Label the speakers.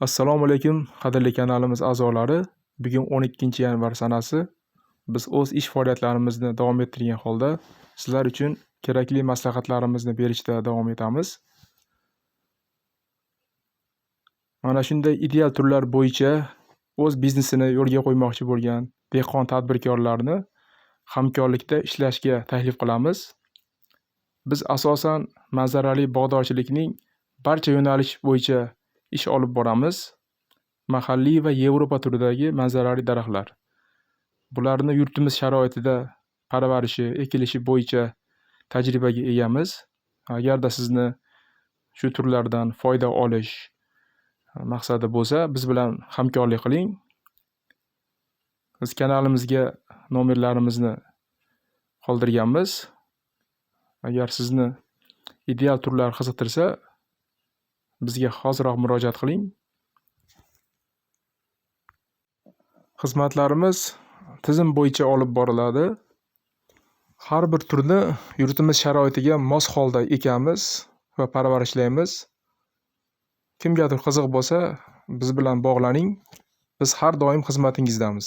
Speaker 1: Assalomu alaykum, qadrli kanalimiz a'zolari. Bugun 12-yanvar sanasi. Biz o'z ish faoliyatlarimizni davom ettirgan holda sizlar uchun kerakli maslahatlarimizni berishda davom etamiz. Mana shunday ideal turlar bo'yicha o'z biznesini yo'lga qo'ymoqchi bo'lgan dehqon tadbirkorlarni hamkorlikda ishlashga taklif qilamiz. Biz asosan manzarali bog'dorchilikning barcha yo'nalish bo'yicha ish olib boramiz. Mahalliy va Yevropa turidagi manzarali daraxtlar. Bularni yurtimiz sharoitida parvarishi, ekilishi bo'yicha tajribaga egamiz. Agarda sizni shu turlardan foyda olish maqsadi bo'lsa, biz bilan hamkorlik qiling. Biz kanalimizga nomerlarimizni qoldirganmiz. Agar sizni ideal turlar qiziqtirsa, bizga hoziroq murojaat qiling. Xizmatlarimiz tizim bo'yicha olib boriladi. Har bir turni yurtimiz sharoitiga mos holda ekamiz va parvarishlaymiz. Kimgadir qiziq bo'lsa, biz bilan bog'laning. Biz har doim xizmatingizdamiz.